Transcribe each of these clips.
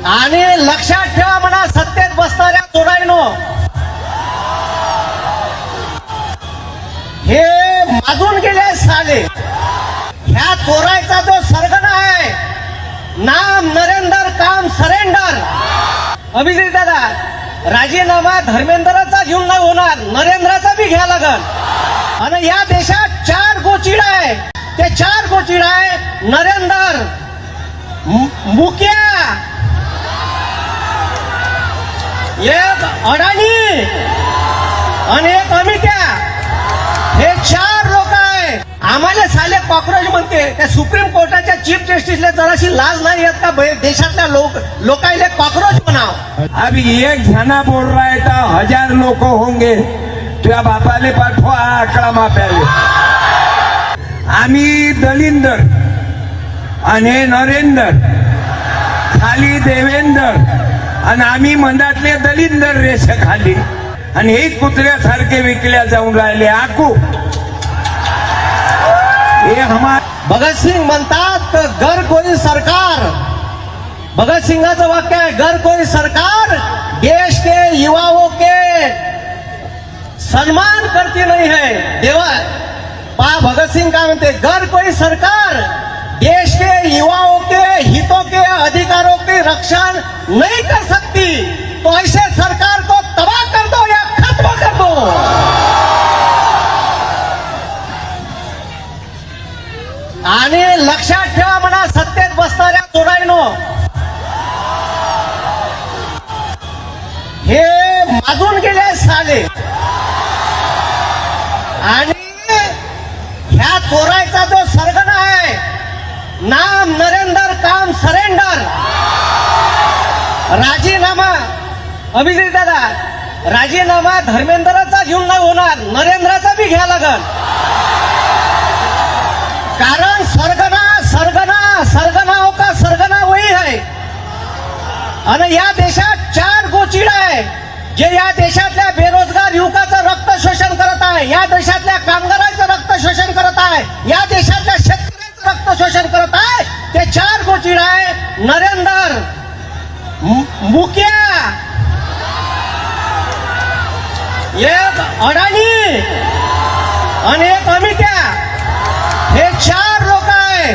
आणि लक्षात ठेवा म्हणा, सत्तेत बसणाऱ्या चोरांनो, हे माजून गेले साले. ह्या चोरायचा जो सरगना आहे, नाम नरेंद्र, काम सरेंडर. अभिजित दादा, राजीनामा धर्मेंद्रचा घेऊन नाही होणार, नरेंद्रचा बी घ्या लागल. आणि या देशात 4 गोचिड आहे. ते 4 गोचिड आहे, नरेंद्र, मुखिया, एक अडाणी आणि एक अमित्या. हे 4 लोक आहे. आम्हाला साले कॉक्रोच म्हणते. त्या सुप्रीम कोर्टाच्या चीफ जस्टिसला जराशी लाज नाही येत का देशातल्या लोकांना कॉक्रोच बनाव. अभी एक जना बोल रहा है तो 1000 लोग होंगे. तुझ्या बापाले पाठवा आकडा माप्याले. आम्ही दलिंदर आणि नरेंद्र, खाली देवेंद्र आणि आम्ही मंदातले दलिंदर रेष खाली. आणि हे कुत्र्यासारखे विकल्या जाऊन राहिले. आकू हे भगत सिंग म्हणतात, घर कोई सरकार, भगत सिंगाचं वाक्य आहे, घर कोई सरकार देश के युवाओं के सम्मान करती नहीं है. देवा पा भगत सिंग काय म्हणते, घर कोई सरकार देश के युवाओं के हितों के अधिकारों की रक्षा नहीं कर सकती, तो ऐसे सरकार को तबाह कर दो या खत्म कर दो. आणि लक्षात ठेवा म्हणा, सत्तेत बसणाऱ्या चोरांनो, हे माजून गेले साले. आणि ह्या चोरायचा जो सरगना आहे, नाम नरेंद्र, काम सरेंडर. राजीनामा, अभिजित दादा, राजीनामा धर्मेंद्रचा घेऊन नाही होणार, नरेंद्रचा बी घ्या लागल. कारण सरगना सरगना सरगनाओं का सरगना वही है. आणि या देशात 4 गोचिड आहे, जे या देशातल्या बेरोजगार युवकाचं रक्त शोषण करत आहे, या देशातल्या कामगारांचं रक्त शोषण करत आहे, या देशातल्या शेतकऱ्यांचं रक्त शोषण करत आहे. ते 4 गोचिड आहे, नरेंद्र, मुखिया, एक अडाणी आणि एक अमित्या. हे 4 लोक आहे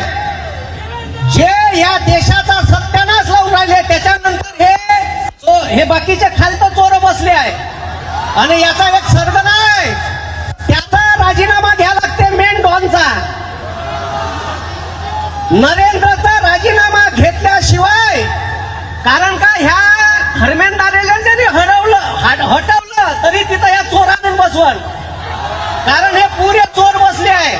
जे या देशाचा सत्यानाश लावून राहिले. त्याच्यानंतर हे बाकीचे खालतं चोर बसले आहे. आणि याचा एक सरगना आहे, त्याचा राजीनामा घ्या लागते मेन डॉनचा. नरेंद्रचा राजीनामा घेतल्याशिवाय, कारण का ह्या धर्मेंद्राला जरी हटवलं तरी तिथं या चोरांना बसवल. कारण हे पुरे चोर बसले आहे.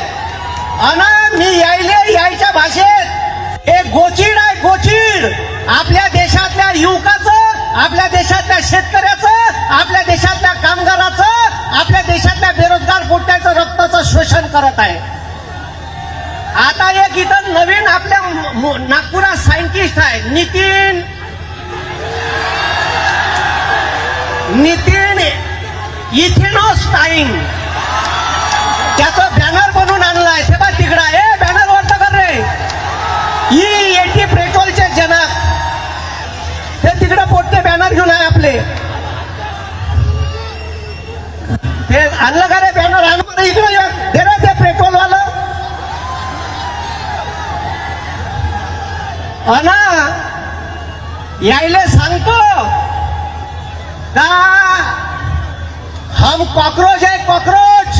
आणि मी यायच्या भाषेत एक गोचिड आहे, गोचिड. आपल्या देशातल्या युवकाचं, आपल्या देशातल्या शेतकऱ्याचं, आपल्या देशातल्या कामगाराचं, आपल्या देशातल्या बेरोजगार पोट्याचं रक्ताचं शोषण करत आहे. आता एक इथं नवीन आपल्या नागपुरात सायंटिस्ट आहे, नितीन इथेनोस्टाईन. त्याचं बॅनर बनवून आणलाय. ते बा तिकडा, हे बॅनर वाटतं कर रे, E80 पेट्रोलचे जनक. ते तिकडे पोटते बॅनर घेऊन आहे आपले. ते आणलं का रे बॅनर? आणून इकडे दे रे ते पेट्रोलवालं. अना यायले सांगतो का हम कॉकरोच है, कॉकरोच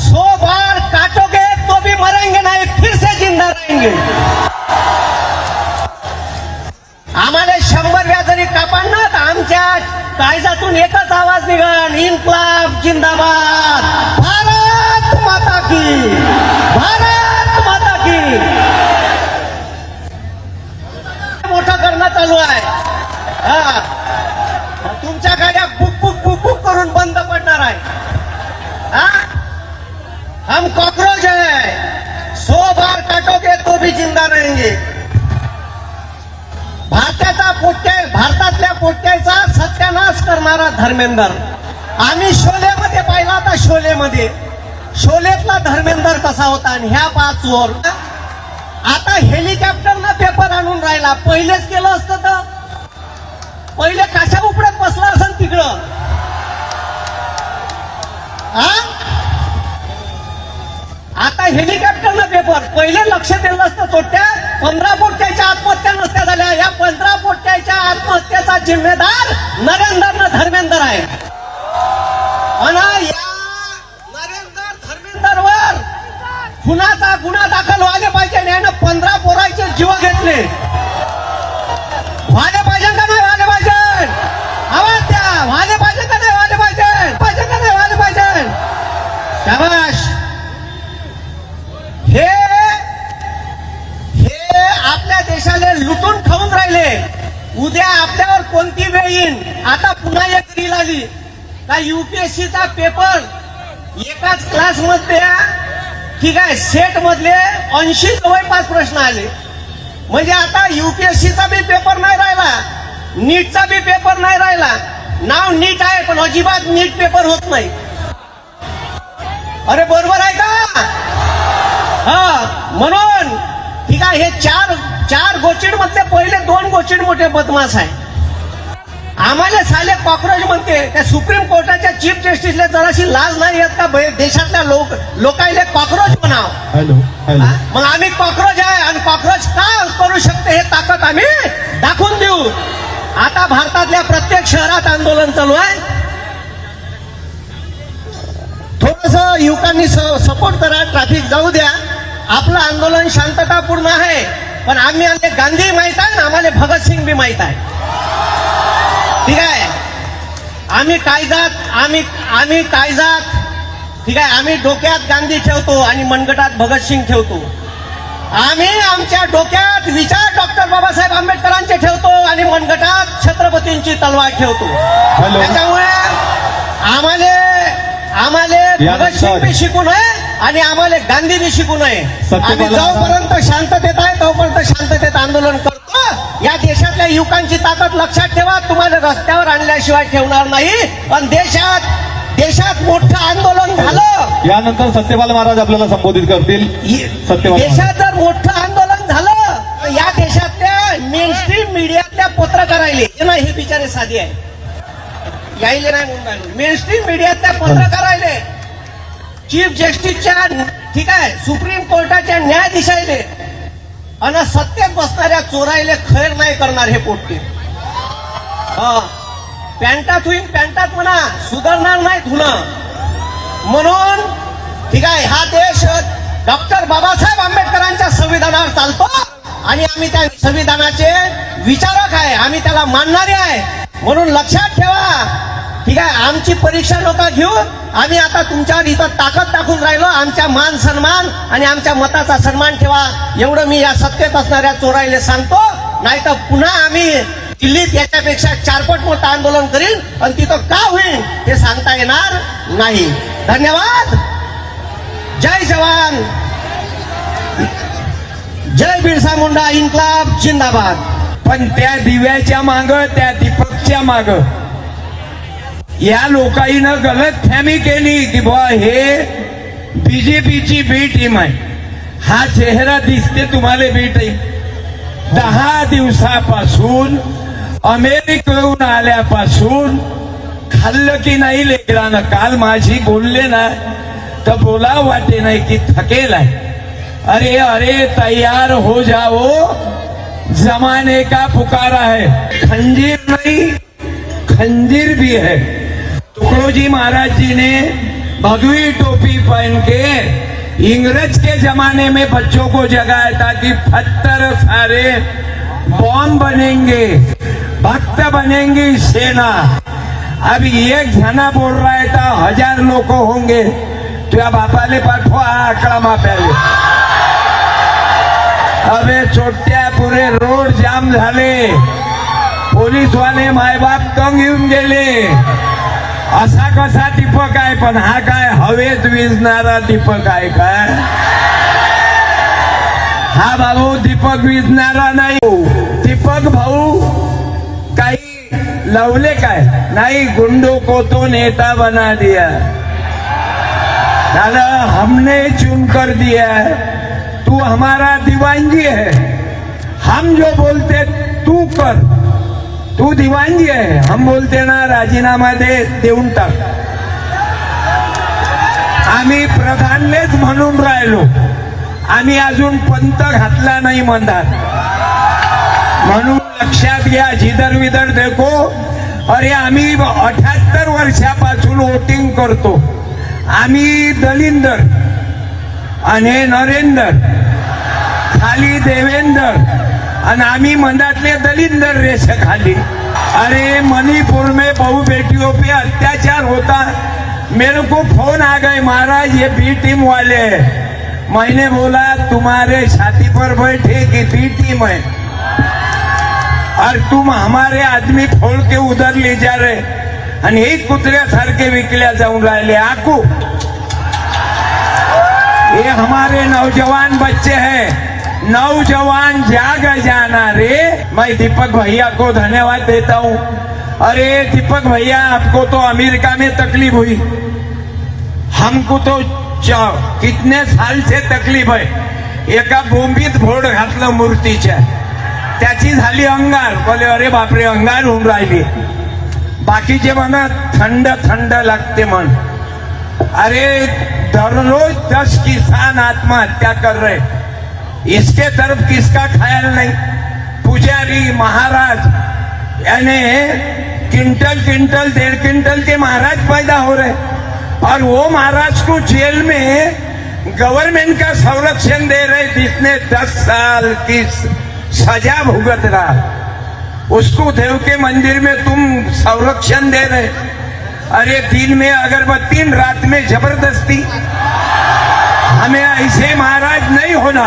100 बार काटोगे तो भी मरेंगे नहीं, फिर से जिंदा रहेंगे. आम्हाला 100 वेळा जरी कापाल ना, तर आमच्या काळजातून एकच आवाज निघाल, इन्क्लाब जिंदाबाद, भारत माता की, भारत माता की. मोठं करणं चालू आहे. तुमच्या गाड्या बुक बुक बुक बुक करून बंद पडणार आहे. हम कॉकरोच है, 100 बार काटोगे तो भी जिंदा रहेंगे. भारतातल्या पोट्याचा सत्यानाश करणारा धर्मेंद्र. आम्ही शोलेमध्ये पाहिला होता, शोलेतला धर्मेंद्र कसा होता. आणि ह्या 5 चोर आता हेलिकॉप्टरनं पेपर आणून राहिला. पहिलेच केलं असतं तर पहिले काशा उपड्यात बसला असेल तिकडं. हा आता हेलिकॉप्टरनं पेपर. पहिले लक्ष दिलं असतं तोट्या 15 पोट्याच्या आत्महत्या नसत्या झाल्या. या 15 पोट्याच्या आत्महत्येचा जिम्मेदार नरेंद्र धर्मेंद्र आहे. आणि या नरेंद्र धर्मेंद्रवर खुनाचा गुन्हा दाखल व्हायला पाहिजे. यानं 15 पोरांचे जीव घेतले. व्हायला पाहिजे का नाही व्हायला पाहिजे? आवाज द्या. व्हायला पाहिजे का नाही व्हायला पाहिजे? पाहिजे का नाही व्हायला पाहिजे? शाबाश. हे आपल्या देशाला लुटून खाऊन राहिले. उद्या आपल्यावर कोणती वेळ येईल. आता पुन्हा एक रील आली का युपीएससीचा पेपर एकाच क्लासमध्ये ठीक आहे सेट मधले 80 जवळपास प्रश्न आले. म्हणजे आता युपीएससीचा बी पेपर नाही राहिला, नीटचा बी पेपर नाही राहिला. नाव नीट आहे पण अजिबात नीट पेपर होत नाही. अरे बरोबर आहे का? हा म्हणून ठीक आहे हे चार गोचिड मधले पहिले 2 गोचिड मोठे बदमाश आहे. आम्हाला साले कॉक्रोच म्हणते. त्या सुप्रीम कोर्टाच्या चीफ जस्टिसला जराशी लाज नाही येत का देशातल्या लोकांना कॉक्रोच म्हणाव. मग आम्ही कॉक्रोच आहे आणि कॉक्रोच का करू शकते हे ताकद आम्ही दाखवून देऊ. आता भारतातल्या प्रत्येक शहरात आंदोलन चालू आहे. थोडस युवकांनी सपोर्ट करा. ट्रॅफिक जाऊ द्या. आपलं आंदोलन शांततापूर्ण आहे. पण आम्हाला गांधी माहित आहे, आम्हाला भगतसिंग बी माहित आहे. ठीक आहे. आम्ही कायजात ठीक आहे. आम्ही डोक्यात गांधी ठेवतो आणि मनगटात भगतसिंग ठेवतो. आम्ही आमच्या डोक्यात विचार डॉक्टर बाबासाहेब आंबेडकरांचे ठेवतो आणि मनगटात छत्रपतींची तलवार ठेवतो. त्याच्यामुळे आम्हाला भगतसिंग बी शिकू नये आणि आम्हाला गांधी बी शिकू नये. आम्ही जोपर्यंत शांततेत आहे तोपर्यंत शांततेत आंदोलन करतो. या देशातल्या युवकांची ताकद लक्षात ठेवा. तुम्हाला रस्त्यावर आणल्याशिवाय ठेवणार नाही. पण देशात मोठं आंदोलन झालं. यानंतर सत्यपाल महाराज आपल्याला संबोधित करतील. देशात जर मोठं आंदोलन झालं तर या देशातल्या मेनस्ट्रीम मीडियातल्या पत्रकारायले नाही हे बिचारे साधे आहे यायले नाही म्हणून मेनस्ट्रीम मीडियातल्या पत्रकारायले चीफ जस्टिसच्या ठीक आहे सुप्रीम कोर्टाच्या न्यायाधीशायले आणि सत्तेत बसणाऱ्या चोरायले खैर नाही करणार हे पोट्टे. पॅन्टात होईन पॅन्टात म्हणा सुधारणार नाही धुणं. म्हणून ठीक आहे हा देश डॉक्टर बाबासाहेब आंबेडकरांच्या संविधानावर चालतो आणि आम्ही त्या संविधानाचे विचारक आहे. आम्ही त्याला मानणारे आहे. म्हणून लक्षात ठेवा. ठीक आहे. आमची परीक्षा नका घेऊ. आम्ही आता तुमच्यावर इथं ताकद टाकून राहिलो. आमच्या मान सन्मान आणि आमच्या मताचा सन्मान ठेवा. एवढं मी या सत्तेत असणाऱ्या चोरायले सांगतो. नाही तर पुन्हा आम्ही दिल्लीत याच्यापेक्षा 4 पट मोठं आंदोलन करीन आणि तिथं का होईल हे सांगता येणार नाही. धन्यवाद. जय जवान, जय बिरसा मुंडा, इन्क्लाब जिंदाबाद. पण त्या दिव्याच्या माग त्या दीपकच्या माग या लोकांना गलत फॅमी केली की बुवा हे बीजेपीची बी टीम आहे. हा चेहरा दिसते तुम्हाला बी टीम. 10 दिवसापासून अमेरिकेहून आल्यापासून खाल्लं की नाही लेकरानं. काल माझी बोलले ना तर बोला वाटे नाही की थकेल आहे. अरे अरे तैयार हो जाओ, जमाने का पुकारा है. खंजीर नहीं खंजीर भी है. तुकडोजी महाराज जी ने भगवी टोपी पहन के इंग्रज के जमाने में बच्चों को जगाया था कि पत्थर सारे बॉम्ब बनेंगे, भक्त बनेंगी सेना. अब एक जना बोल रहा है था 1000 लोग होंगे. तुझ्या बापाले पाठवा आकडा माप्याले. अबे छोट्या पुरे रोड जाम झाले. पोलीसवाले मायबाप तंग येऊन गेले. असा कसा दीपक आहे. पण हा काय हवेत विजणारा दीपक आहे काय? हा भाऊ दीपक विजणारा नाही. दीपक भाऊ काही लवले काय नाही. गुंडों को तो नेता बना दिया. दादा हमने चुन कर दिया. तू हमारा दीवानजी है. हम जो बोलते तू कर. तू दिवाणजी आहे, हम बोलते ना राजीनामा दे, देऊन टाक. आम्ही प्रधानलेच म्हणून राहिलो, आम्ही अजून पंत घातला नाही म्हणतात. म्हणून लक्षात घ्या, जिधर विधर देखो. अरे आम्ही 78 वर्षापासून वोटिंग करतो. आम्ही दलिंदर आणि नरेंदर, खाली देवेंदर, आणि आम्ही मनातले दलिंदर रेषे खाली. अरे मणिपुर में बहु बेटियों पे अत्याचार होता, मेरे को फोन आ गए, महाराज ये बी टीम वाले हैं. मैंने बोला तुम्हारे छाती पर बैठे कि बी टीम है, और तुम हमारे आदमी फोड़ के उधर ले जा रहे, आणि हे कुत्र्यासारखे विकल्या जाऊन राहिले. आकू ये हमारे नौजवान बच्चे हैं, नौजवान जाग जाना रे. मैं दीपक भैया को धन्यवाद देता हूँ. अरे दीपक भैया, आपको तो अमेरिका में तकलीफ हुई, हमको तो कितने साल से तकलीफ आहे. एका बोंबीत भोड घातलं मूर्तीच्या, त्याची झाली अंगार. बोले अरे बापरे, अंगार होऊन राहिली. बाकीचे म्हणा थंड थंड लागते म्हण. अरे दररोज 10 किसान आत्महत्या कर रहे, इसके तरफ किसका ख्याल नहीं. पुजारी महाराज यानी क्विंटल 1.5 क्विंटल के महाराज पैदा हो रहे, और वो महाराज को जेल में गवर्नमेंट का संरक्षण दे रहे, जिसने 10 साल की सजा भुगत रहा. उसको देव के मंदिर में तुम संरक्षण दे रहे. अरे दिन में अगरबत्ती, रात में जबरदस्ती. हमें ऐसे महाराज नहीं होना,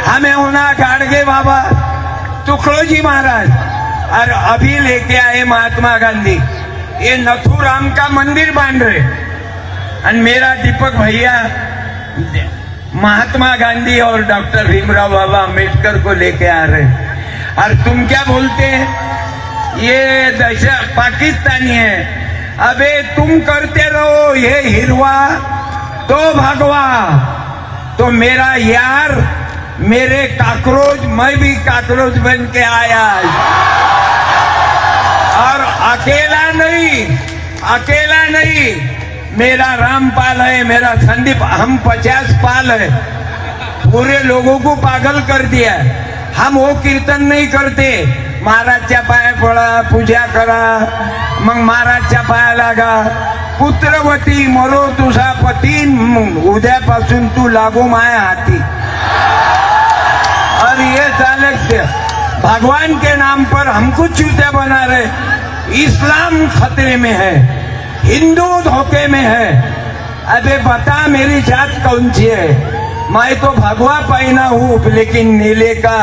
हमें होना गाड़गे बाबा, तुकडोजी महाराज. और अभी लेके आए महात्मा गांधी, ये नथुराम का मंदिर बांध रहे. और मेरा दीपक भैया महात्मा गांधी और डॉक्टर भीमराव बाबा अम्बेडकर को लेके आ रहे. और तुम क्या बोलते हैं, ये दहशत पाकिस्तानी है. अबे तुम करते रहो ये हिरवा तो भगवा. तो मेरा यार, मेरे काकरोच, मैं भी काकरोच बन के आया, और अकेला नहीं, मेरा रामपाल है, मेरा संदीप, हम 50 पाल है. पूरे लोगों को पागल कर दिया. हम वो कीर्तन नहीं करते, महाराजच्या पाया पडा, पूजा करा, मग महाराजच्या पाया लागा. पुत्रवती मरो तुझा पती, उद्यापासून तू लागो माया हाती. और ये चालक भगवान के नाम पर हमको चूतिया बना रहे. इस्लाम खतरे में है, हिंदू धोखे में है. अबे बता मेरी जात कौन सी है. मैं तो भगवा पहना हूँ, लेकिन नीले का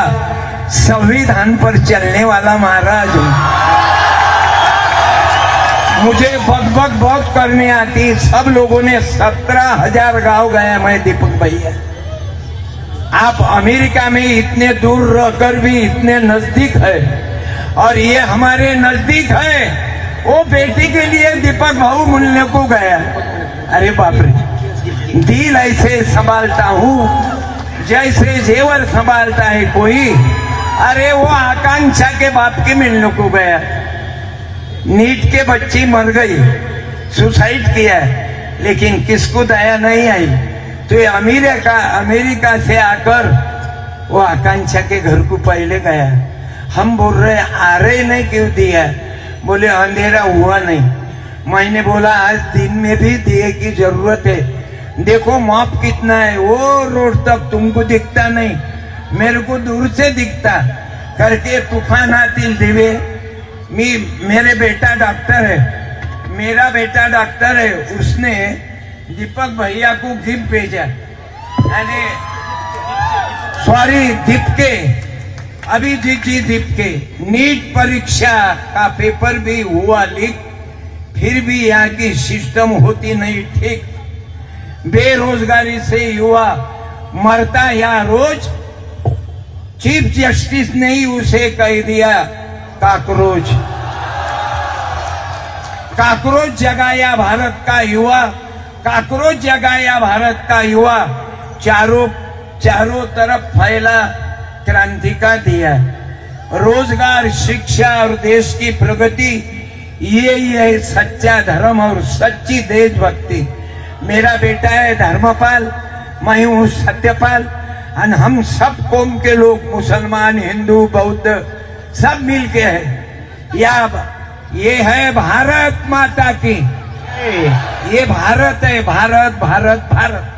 संविधान पर चलने वाला महाराज हूँ. मुझे बक बहुत करने आती. सब लोगों ने 17,000 गांव गया, मैं दीपक भैया. आप अमेरिका में इतने दूर रहकर भी इतने नजदीक है, और ये हमारे नजदीक है. वो बेटी के लिए दीपक भाऊ मिलने को गया. अरे बाप रे, दिल ऐसे संभालता हूँ जैसे जेवर संभालता है कोई. अरे वो आकांक्षा के बाप के मिलने को गया. नीट के बच्ची मर गई, सुसाइड किया, लेकिन किसको दया नहीं आई. तो ये अमेरिका से आकर वो आकांक्षा के घर को पहले गया. हम बोल रहे आ रहे नहीं क्यों दिया. बोले अंधेरा हुआ नहीं. मैंने बोला आज दिन में भी दिए की जरूरत है. देखो माप कितना है, वो रोड तक तुमको दिखता नहीं, मेरे को दूर से दिखता. करके तूफान आतील दिवे. मेरे बेटा डॉक्टर है, मेरा बेटा डॉक्टर है. उसने दीपक भैया को गिफ्ट भेजा. अरे सॉरी, दीपके, अभिजीत जी दीपके. नीट परीक्षा का पेपर भी हुआ लीक, फिर भी यहाँ की सिस्टम होती नहीं ठीक. बेरोजगारी से युवा मरता यहाँ रोज. चीफ जस्टिस ने ही उसे कह दिया काकरोच. काकरोच जगाया भारत का युवा, काकरोच जगाया भारत का युवा. चारों तरफ फैला क्रांति का दिया. रोजगार, शिक्षा और देश की प्रगति, यही है सच्चा धर्म और सच्ची देशभक्ति। मेरा बेटा है धर्मपाल, मैं हूँ सत्यपाल, और हम सब कौम के लोग, मुसलमान, हिंदू, बौद्ध, सब मिलके है। ये है भारत माता की, ये भारत है, भारत भारत भारत।